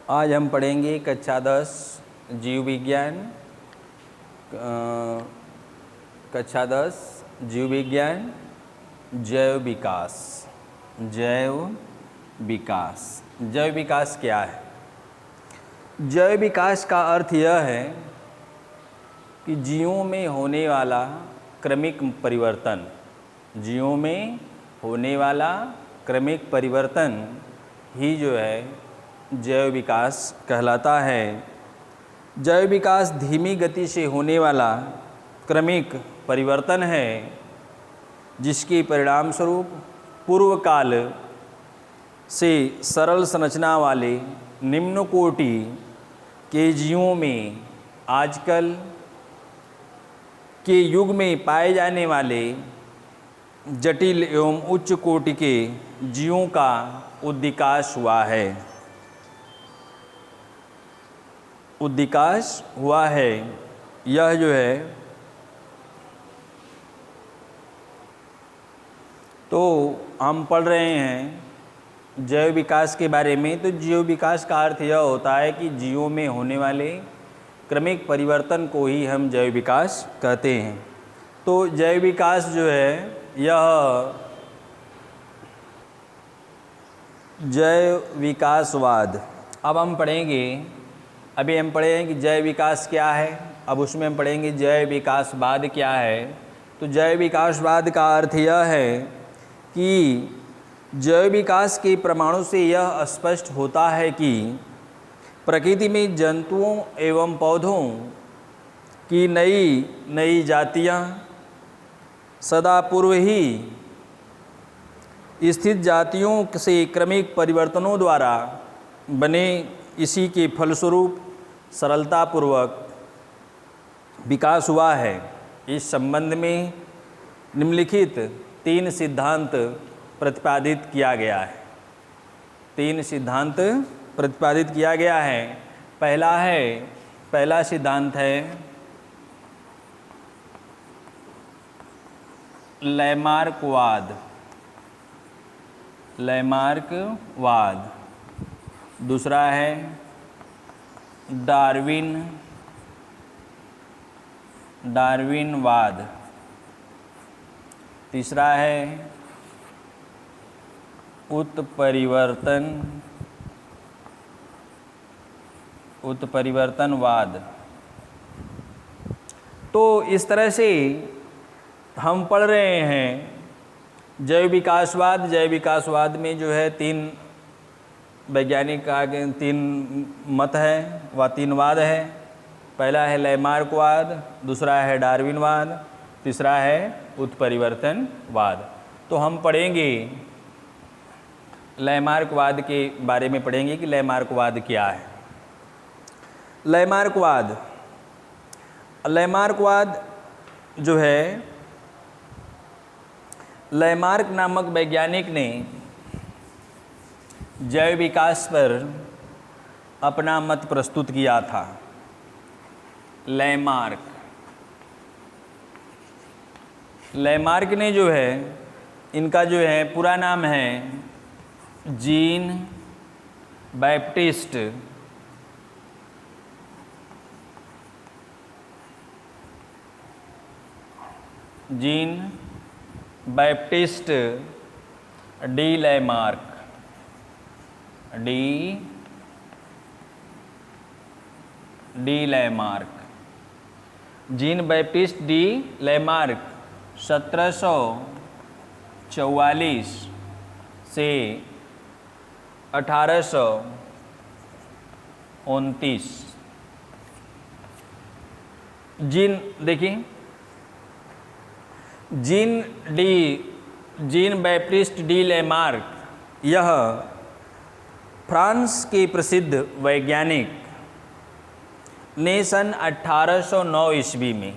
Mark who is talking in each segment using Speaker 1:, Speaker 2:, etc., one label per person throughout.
Speaker 1: आज हम पढ़ेंगे कक्षा 10 जीव विज्ञान। कक्षा 10 जीव विज्ञान जैव विकास। जैव विकास क्या है? जैव विकास का अर्थ यह है कि जीवों में होने वाला क्रमिक परिवर्तन। जीवों में होने वाला क्रमिक परिवर्तन ही जो है जैव विकास कहलाता है। जैव विकास धीमी गति से होने वाला क्रमिक परिवर्तन है जिसके परिणाम स्वरूप पूर्व काल से सरल संरचना वाले निम्न कोटि के जीवों में आजकल के युग में पाए जाने वाले जटिल एवं उच्च कोटि के जीवों का उद्विकास हुआ है। यह जो है तो हम पढ़ रहे हैं जैव विकास के बारे में। तो जैव विकास का अर्थ यह होता है कि जीवों में होने वाले क्रमिक परिवर्तन को ही हम जैव विकास कहते हैं। तो जैव विकास जो है यह जैव विकासवाद। अब हम पढ़ेंगे, अभी हम पढ़े हैं कि जैव विकास क्या है, अब उसमें हम पढ़ेंगे जैव विकासवाद क्या है। तो जैव विकासवाद का अर्थ यह है कि जैव विकास के प्रमाणों से यह स्पष्ट होता है कि प्रकृति में जंतुओं एवं पौधों की नई नई जातियाँ सदा पूर्व ही स्थित जातियों से क्रमिक परिवर्तनों द्वारा बने, इसी के फलस्वरूप सरलतापूर्वक विकास हुआ है। इस संबंध में निम्नलिखित 3 सिद्धांत प्रतिपादित किया गया है। 3 सिद्धांत प्रतिपादित किया गया है। पहला सिद्धांत है लैमार्कवाद। दूसरा है डार्विनवाद। तीसरा है उत्परिवर्तनवाद। तो इस तरह से हम पढ़ रहे हैं जैव विकासवाद में जो है 3 वैज्ञानिक आगे 3 मत है व 3 वाद है। पहला है लैमार्कवाद, दूसरा है डार्विनवाद, तीसरा है उत्परिवर्तनवाद। तो हम पढ़ेंगे लैमार्कवाद के बारे में पढ़ेंगे कि लैमार्कवाद क्या है। लैमार्कवाद जो है, लैमार्क नामक वैज्ञानिक ने जैव विकास पर अपना मत प्रस्तुत किया था। लैमार्क ने जो है, इनका जो है पूरा नाम है Jean Baptiste D Lamarck. Jean Baptiste D Lamarck 1744 से 1829। देखिए, जीन बैप्टिस्ट डी लैमार्क यह फ्रांस के प्रसिद्ध वैज्ञानिक ने सन 1809 ईस्वी में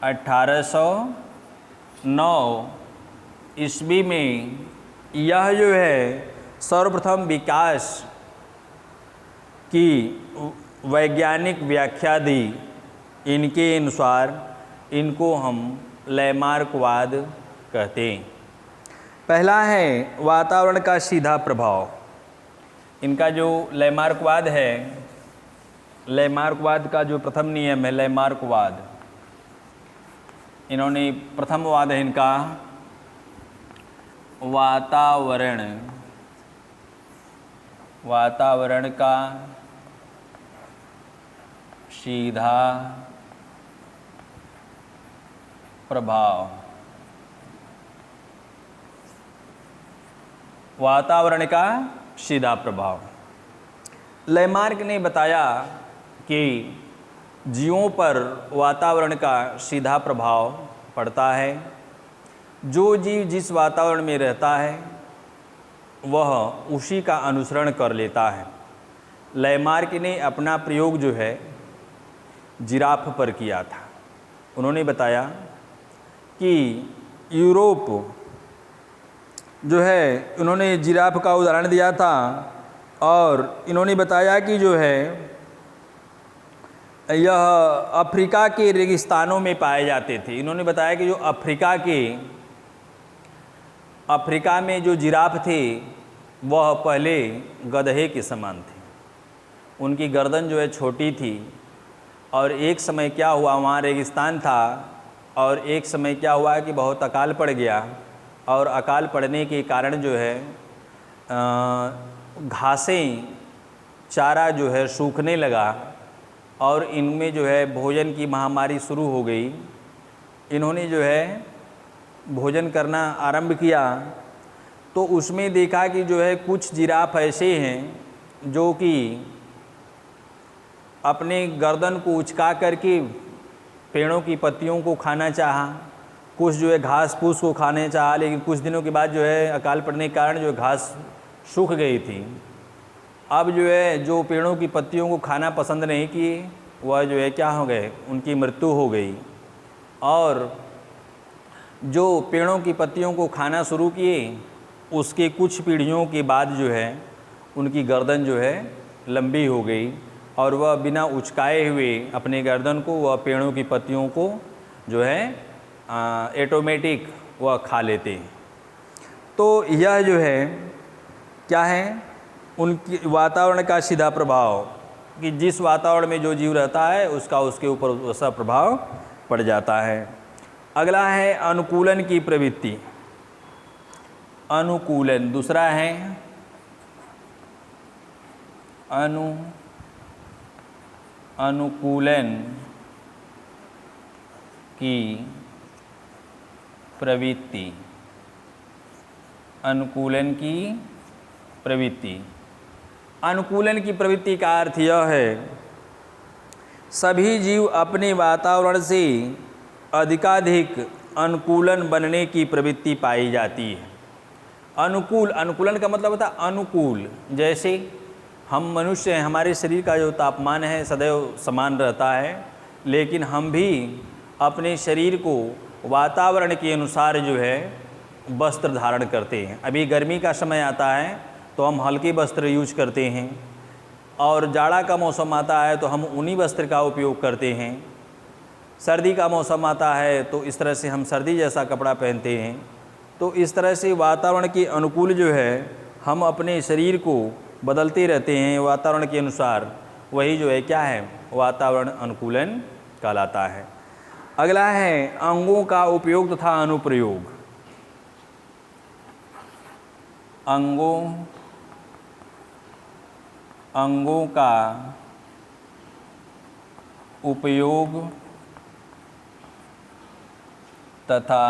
Speaker 1: 1809 ईस्वी में यह जो है सर्वप्रथम विकास की वैज्ञानिक व्याख्या दी। इनके अनुसार इनको हम लैमार्कवाद कहते हैं। पहला है वातावरण का सीधा प्रभाव। इनका जो लैमार्कवाद है, लैमार्कवाद का जो प्रथम नियम है लैमार्कवाद, इन्होंने प्रथम वाद है इनका वातावरण का सीधा प्रभाव, वातावरण का सीधा प्रभाव। लैमार्क ने बताया कि जीवों पर वातावरण का सीधा प्रभाव पड़ता है। जो जीव जिस वातावरण में रहता है वह उसी का अनुसरण कर लेता है। लैमार्क ने अपना प्रयोग जो है जिराफ पर किया था। उन्होंने बताया कि यूरोप जो है, उन्होंने जिराफ का उदाहरण दिया था और इन्होंने बताया कि जो है यह अफ्रीका के रेगिस्तानों में पाए जाते थे। इन्होंने बताया कि जो अफ्रीका में जो जिराफ थे वह पहले गधे के समान थे। उनकी गर्दन जो है छोटी थी और एक समय क्या हुआ, वहाँ रेगिस्तान था और एक समय क्या हुआ कि बहुत अकाल पड़ गया और अकाल पड़ने के कारण जो है घासें, चारा जो है सूखने लगा और इनमें जो है भोजन की महामारी शुरू हो गई। इन्होंने जो है भोजन करना आरंभ किया तो उसमें देखा कि जो है कुछ जिराफ ऐसे हैं जो कि अपने गर्दन को उचका करके पेड़ों की पत्तियों को खाना चाहा, कुछ जो है घास फूस को खाने चाहा, लेकिन कुछ दिनों के बाद जो है अकाल पड़ने के कारण जो घास सूख गई थी। अब जो है जो पेड़ों की पत्तियों को खाना पसंद नहीं किए वह जो है क्या हो गए, उनकी मृत्यु हो गई। और जो पेड़ों की पत्तियों को खाना शुरू किए उसके कुछ पीढ़ियों के बाद जो है उनकी गर्दन जो है लंबी हो गई और वह बिना उचकाए हुए अपने गर्दन को, वह पेड़ों की पत्तियों को जो है ऑटोमेटिक वह खा लेते हैं। तो यह जो है क्या है, उनकी वातावरण का सीधा प्रभाव, कि जिस वातावरण में जो जीव रहता है उसका उसके ऊपर वैसा प्रभाव पड़ जाता है। अगला है अनुकूलन की प्रवृत्ति। अनुकूलन, दूसरा है अनुकूलन की प्रवृत्ति। अनुकूलन की प्रवृत्ति, अनुकूलन की प्रवृत्ति का अर्थ यह है सभी जीव अपने वातावरण से अधिकाधिक अनुकूलन बनने की प्रवृत्ति पाई जाती है। अनुकूलन का मतलब होता है अनुकूल। जैसे हम मनुष्य हैं, हमारे शरीर का जो तापमान है सदैव समान रहता है, लेकिन हम भी अपने शरीर को वातावरण के अनुसार जो है वस्त्र धारण करते हैं। अभी गर्मी का समय आता है तो हम हल्के वस्त्र यूज करते हैं और जाड़ा का मौसम आता है तो हम ऊनी वस्त्र का उपयोग करते हैं। सर्दी का मौसम आता है तो इस तरह से हम सर्दी जैसा कपड़ा पहनते हैं। तो इस तरह से वातावरण के अनुकूल जो है हम अपने शरीर को बदलते रहते हैं वातावरण के अनुसार। वही जो है क्या है, वातावरण अनुकूलन कहलाता है। अगला है अंगों का उपयोग तथा अनुप्रयोग। अंगों का उपयोग तथा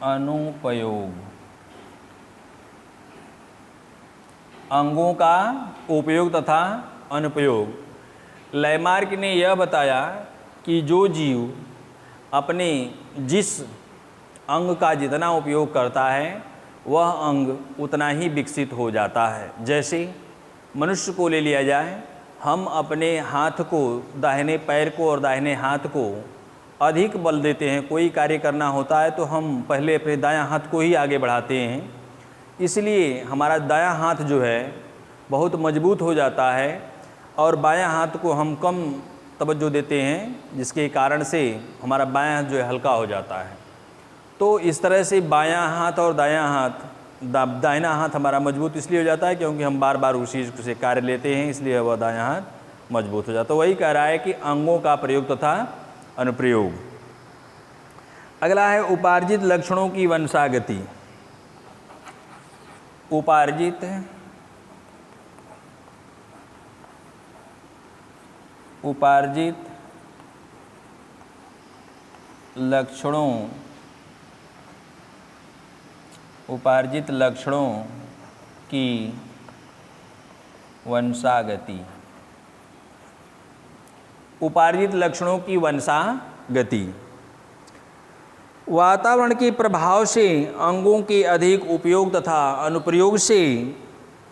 Speaker 1: अनुपयोग। अंगों का उपयोग तथा अनुपयोग। लैमार्क ने यह बताया कि जो जीव अपने जिस अंग का जितना उपयोग करता है वह अंग उतना ही विकसित हो जाता है। जैसे मनुष्य को ले लिया जाए, हम अपने हाथ को, दाहिने पैर को और दाहिने हाथ को अधिक बल देते हैं। कोई कार्य करना होता है तो हम पहले अपने दायां हाथ को ही आगे बढ़ाते हैं, इसलिए हमारा दायां हाथ जो है बहुत मजबूत हो जाता है और बायां हाथ को हम कम तवज्जो देते हैं, जिसके कारण से हमारा बायां हाथ जो है हल्का हो जाता है। तो इस तरह से बायां हाथ और दायां हाथ दाहिना हाथ हमारा मजबूत इसलिए हो जाता है क्योंकि हम बार बार उसी से कार्य लेते हैं, इसलिए वह दायां हाथ मजबूत हो जाता है। वही कह रहा है कि अंगों का प्रयोग तथा अनुप्रयोग। अगला है उपार्जित लक्षणों की वंशागति। उपार्जित लक्षणों की वंशागति। उपार्जित लक्षणों की वंशागति वातावरण के प्रभाव से अंगों के अधिक उपयोग तथा अनुप्रयोग से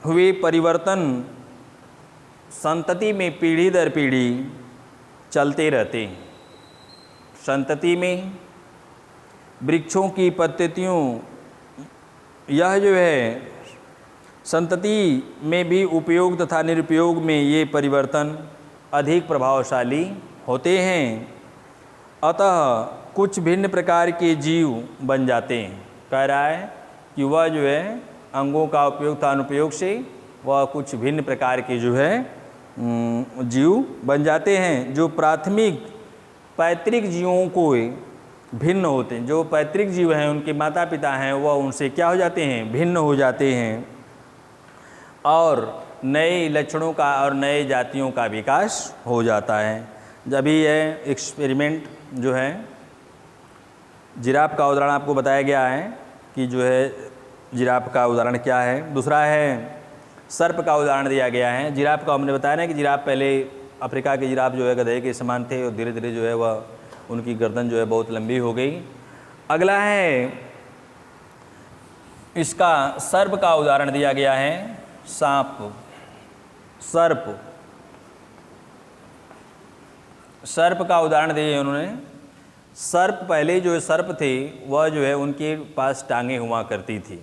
Speaker 1: हुए परिवर्तन संतति में पीढ़ी दर पीढ़ी चलते रहते हैं। संतति में वृक्षों की पत्तियों, यह जो है संतति में भी उपयोग तथा निरुपयोग में ये परिवर्तन अधिक प्रभावशाली होते हैं। अतः कुछ भिन्न प्रकार के जीव बन जाते हैं। कह रहा है कि वह जो है अंगों का उपयोग तथा अनुपयोग से वह कुछ भिन्न प्रकार के जो है जीव बन जाते हैं, जो प्राथमिक पैतृक जीवों को भिन्न होते हैं। जो पैतृक जीव हैं, उनके माता पिता हैं, वह उनसे क्या हो जाते हैं, भिन्न हो जाते हैं, और नए लक्षणों का और नए जातियों का विकास हो जाता है। जब यह एक्सपेरिमेंट जो है जिराफ का उदाहरण आपको बताया गया है कि जो है जिराफ का उदाहरण क्या है। दूसरा है सर्प का उदाहरण दिया गया है। जिराफ का हमने बताया ना कि जिराफ पहले अफ्रीका के जिराफ जो है गधे के समान थे और धीरे धीरे जो है वह उनकी गर्दन जो है बहुत लंबी हो गई। अगला है इसका सर्प का उदाहरण दिया गया है। सांप, सर्प का उदाहरण दिया उन्होंने। सर्प पहले जो सर्प थे वह जो है उनके पास टांगें हुआ करती थी,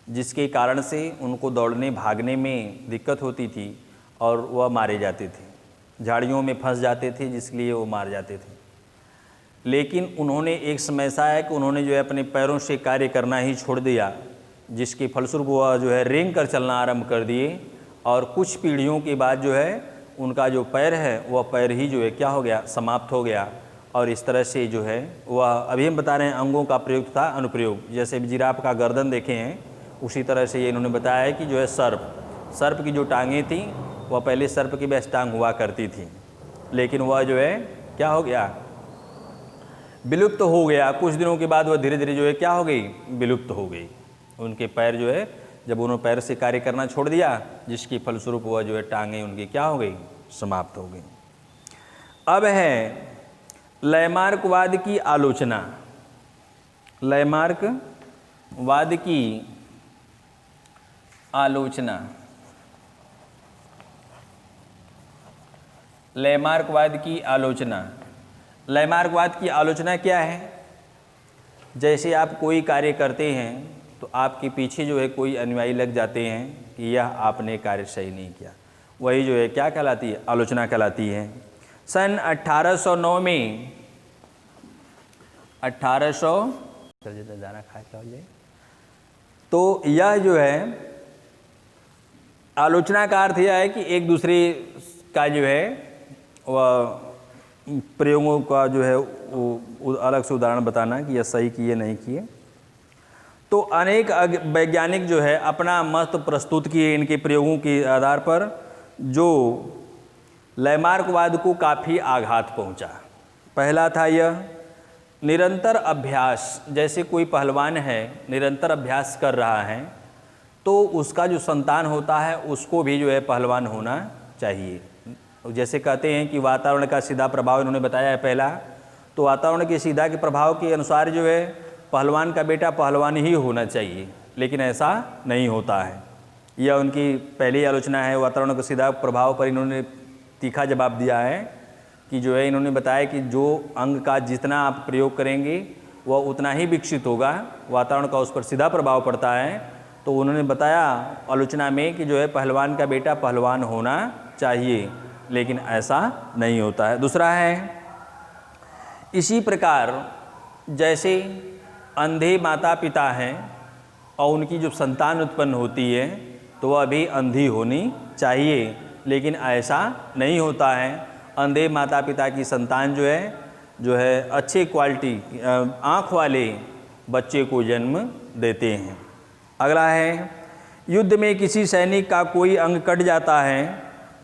Speaker 1: जिसके कारण से उनको दौड़ने भागने में दिक्कत होती थी और वह मारे जाते थे, झाड़ियों में फंस जाते थे, जिसके लिए वो मार जाते थे। लेकिन उन्होंने एक समय ऐसा है कि उन्होंने जो है अपने पैरों से कार्य करना ही छोड़ दिया, जिसके फलस्वरूप वह जो है रेंग कर चलना आरंभ कर दिए, और कुछ पीढ़ियों के बाद जो है उनका जो पैर है वह पैर ही जो है क्या हो गया, समाप्त हो गया। और इस तरह से जो है वह अभी हम बता रहे हैं अंगों का प्रयोग तथा अनुप्रयोग। जैसे जिराफ का गर्दन देखे हैं, उसी तरह से ये इन्होंने बताया है कि जो है सर्प की जो टांगें थी वह पहले सर्प की बेस्ट टांग हुआ करती थी, लेकिन वह जो है क्या हो गया, विलुप्त हो गया। कुछ दिनों के बाद वह धीरे धीरे जो है क्या हो गई, विलुप्त हो गई। उनके पैर जो है जब उन्होंने पैर से कार्य करना छोड़ दिया, जिसके फलस्वरूप वह जो है टांगें उनकी क्या हो गई, समाप्त हो गई। अब है लैमार्कवाद की आलोचना। लैमार्कवाद की आलोचना। लैमार्कवाद की आलोचना। लैमार्कवाद की आलोचना क्या है? जैसे आप कोई कार्य करते हैं तो आपके पीछे जो है कोई अनुयायी लग जाते हैं कि यह आपने कार्य सही नहीं किया, वही जो है क्या कहलाती है, आलोचना कहलाती है। सन 1809 में 1800 जाना खा क्या हो जाए, तो यह जो है आलोचना का अर्थ यह है कि एक दूसरे का जो है वह प्रयोगों का जो है वो अलग से उदाहरण बताना कि यह सही किए नहीं किए। तो अनेक वैज्ञानिक जो है अपना मत प्रस्तुत किए इनके प्रयोगों के आधार पर, जो लैमार्कवाद को काफ़ी आघात पहुंचा। पहला था यह निरंतर अभ्यास। जैसे कोई पहलवान है, निरंतर अभ्यास कर रहा है, तो उसका जो संतान होता है उसको भी जो है पहलवान होना चाहिए। जैसे कहते हैं कि वातावरण का सीधा प्रभाव इन्होंने बताया है पहला, तो वातावरण के सीधा के प्रभाव के अनुसार जो है पहलवान का बेटा पहलवान ही होना चाहिए, लेकिन ऐसा नहीं होता है। यह उनकी पहली आलोचना है। वातावरण का सीधा प्रभाव पर इन्होंने तीखा जवाब दिया है कि जो है इन्होंने बताया कि जो अंग का जितना आप प्रयोग करेंगे वह उतना ही विकसित होगा, वातावरण का उस पर सीधा प्रभाव पड़ता है। तो उन्होंने बताया आलोचना में कि जो है पहलवान का बेटा पहलवान होना चाहिए, लेकिन ऐसा नहीं होता है। दूसरा है इसी प्रकार जैसे अंधे माता पिता हैं और उनकी जो संतान उत्पन्न होती है तो वह भी अंधी होनी चाहिए, लेकिन ऐसा नहीं होता है। अंधे माता पिता की संतान जो है अच्छे क्वालिटी आँख वाले बच्चे को जन्म देते हैं। अगला है, युद्ध में किसी सैनिक का कोई अंग कट जाता है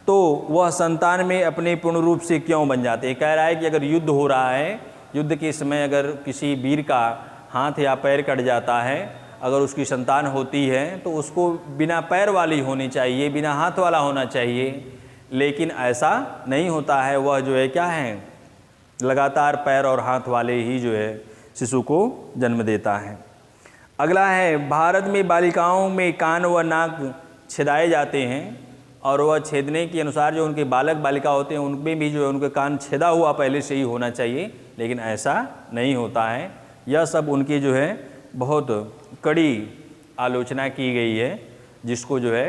Speaker 1: तो वह संतान में अपने पूर्ण रूप से क्यों बन जाते हैं। कह रहा है कि अगर युद्ध हो रहा है, युद्ध के समय अगर किसी वीर का हाथ या पैर कट जाता है, अगर उसकी संतान होती है तो उसको बिना पैर वाली होनी चाहिए, बिना हाथ वाला होना चाहिए, लेकिन ऐसा नहीं होता है। वह जो है क्या है, लगातार पैर और हाथ वाले ही जो है शिशु को जन्म देता है। अगला है, भारत में बालिकाओं में कान व नाक छेदाए जाते हैं और वह छेदने के अनुसार जो उनके बालक बालिका होते हैं उनमें भी जो है उनके कान छेदा हुआ पहले से ही होना चाहिए, लेकिन ऐसा नहीं होता है। यह सब उनकी जो है बहुत कड़ी आलोचना की गई है, जिसको जो है